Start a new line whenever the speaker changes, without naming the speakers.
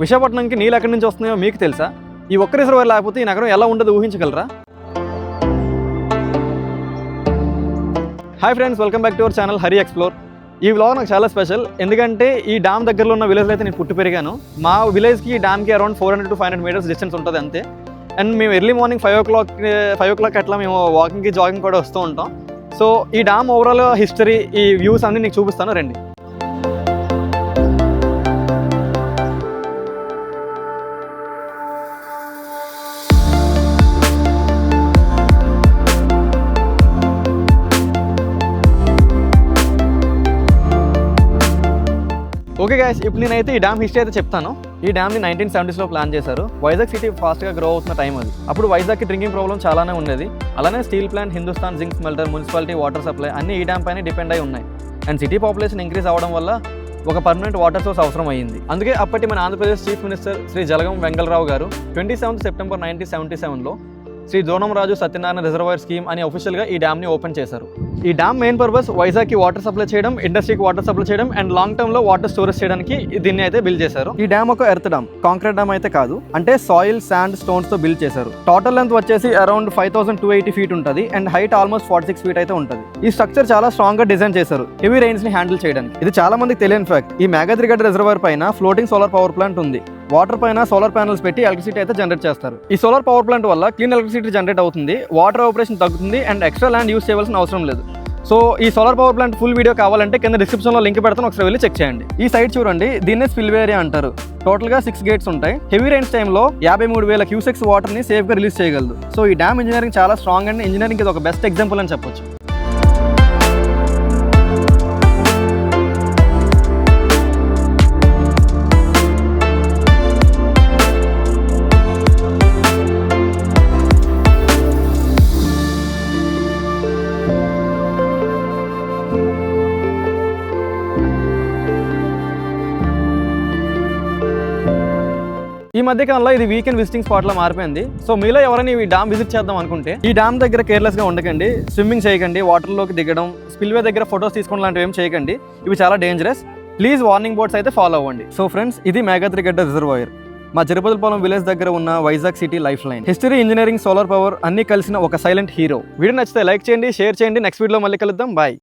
విశాఖపట్నంకి నీళ్ళు ఎక్కడి నుంచి వస్తున్నాయో మీకు తెలుసా? ఈ ఒక్క రిజర్వాయర్ లేకపోతే ఈ నగరం ఎలా ఉండదు ఊహించగలరా? Hi friends, welcome back to our channel Hari explore. ఈ వ్లాగ్ నాకు చాలా స్పెషల్, ఎందుకంటే ఈ డ్యామ్ దగ్గరలో ఉన్న విలేజ్లో అయితే నేను పుట్టి పెరిగాను. మా విలేజ్కి ఈ డ్యామ్కి అరౌండ్ 400 to 500 మీటర్స్ డిస్టెన్స్ ఉంటుంది అంతే. అండ్ మేము ఎర్లీ మార్నింగ్ 5 o'clock అట్లా మేము వాకింగ్కి జాగింగ్ కూడా వస్తూ ఉంటాం. సో ఈ డ్యామ్ ఓవరాల్ హిస్టరీ, ఈ వ్యూస్ అన్ని నీకు చూపిస్తాను రండి. ఓకే గైస్, ఇప్పుడు నేనైతే ఈ డ్యామ్ హిస్టరీ అయితే చెప్తాను. ఈ డ్యామ్ని 1970s ప్లాన్ చేశారు. వైజాగ్ సిటీ ఫాస్ట్గా గ్రో అవుతున్న టైం అది. అప్పుడు వైజాగ్కి డ్రింకింగ్ ప్రాబ్లం చాలానే ఉండేది. అలానే steel plant, Hindustan zinc smelter, municipality water supply అన్ని ఈ డ్యామ్ పైన డిపెండ్ అయి ఉన్నాయి. అండ్ సిటీ పాపులేషన్ ఇంక్రీజ్ అవ్వడం వల్ల ఒక పర్మనెంట్ వాటర్ సోర్స్ అవసరం అయ్యింది. అందుకే అప్పటి మన ఆంధ్రప్రదేశ్ చీఫ్ మినిస్టర్ శ్రీ జలగం వెంగళరావు గారు 27 September 1977లో శ్రీ ద్రోణంరాజు సత్యనారాయణ రిజర్వాయర్ స్కీమ్ అని అఫీషియల్గా ఈ డ్యామ్ని ఓపెన్ చేశారు. ఈ డ్యామ్ మెయిన్ పర్పస్ వైజాగ్కి వాటర్ సప్లై చేయడం, ఇండస్ట్రీకి వాటర్ సప్లై చేయడం అండ్ లాంగ్ టర్మ్లో వాటర్ స్టోరేజ్ చేయడానికి దీన్ని అయితే బిల్డ్ చేశారు. ఈ డ్యామ్ ఒక ఎర్త్ డ్యామ్, కాంక్రీట్ డ్యామ్ అయితే కాదు. అంటే సాయిల్, శాండ్, స్టోన్స్తో బిల్డ్ చేశారు. టోటల్ లెంత్ వచ్చేసి అరౌండ్ 5280 feet ఉంటుంది అండ్ హైట్ ఆల్మోస్ట్ 46 feet అయితే ఉంటుంది. ఈ స్ట్రక్చర్ చాలా స్ట్రాంగ్ గా డిజైన్ చేశారు హెవీ రైన్స్ ని హ్యాండిల్ చేయడానికి. ఇది చాలా మందికి తెలియని ఫ్యాక్ట్. ఈ మేఘాద్రిగడ్డ రిజర్వాయర్ పైన ఫ్లోటింగ్ సోలార్ పవర్ ప్లాంట్ ఉంది. వాటర్ పైన సోలార్ ప్యానల్స్ పెట్టి ఎలక్ట్రిసిటీ అయితే జనరేట్ చేస్తారు. ఈ సోలార్ పవర్ ప్లాంట్ వల్ల క్లీన్ ఎలక్ట్రిసిటీ జనరేట్ అవుతుంది, వాటర్ ఆపరేషన్ తగ్గుతుంది అండ్ ఎక్స్ట్రా ల్యాండ్ యూస్ చేయవలసిన అవసరం లేదు. సో ఈ solar power plant full video కావాలంటే కింద డిస్క్రిప్షన్లో లింక్ పెడతాను, ఒకసారి వెళ్ళి చెక్ చేయండి. ఈ సైడ్ చూడండి, దీన్నే స్పిల్వే ఏరియా అంటారు. టోటల్ గా 6 gates ఉంటాయి. హెవీ రైన్స్ టైంలో 53,000 cusecs వాటర్ ని సేఫ్ గా రిలీజ్ చేయగలదు. సో ఈ డ్యామ్ ఇంజనీరింగ్ చాలా స్ట్రాంగ్ అండ్ ఇంజనీరింగ్ ఇది ఒక బెస్ట్ ఎగ్జాంపుల్ అని చెప్పొచ్చు. ఈ మధ్యకాలంలో ఇది వీకెండ్ విజిటింగ్ స్పాట్ లా మారిపోయింది. సో మీలో ఎవరైనా ఈ డ్యామ్ విజిట్ చేద్దాం అనుకుంటే ఈ డ్యామ్ దగ్గర కేర్లెస్ గా ఉండకండి. స్విమ్మింగ్ చేయకండి, వాటర్లోకి దిగడం, స్పిల్వే దగ్గర ఫొటోస్ తీసుకోవడం లాంటివి ఏం చేయకండి. ఇవి చాలా డేంజరస్. ప్లీజ్ వార్నింగ్ బోర్డ్స్ అయితే ఫాలో అవ్వండి. సో ఫ్రెండ్స్, ఇది మేఘాద్రిగడ్డ రిజర్వాయర్, మా తిరుపతిపాలెం విలేజ్ దగ్గర ఉన్న Vizag city life line. History, engineering, solar power అన్ని కలిసిన ఒక సైలెంట్ హీరో. వీడియో నచ్చితే లైక్ చేయండి, షేర్ చేయండి. నెక్స్ట్ వీడియోలో మళ్ళీ కలుద్దాం. బాయ్.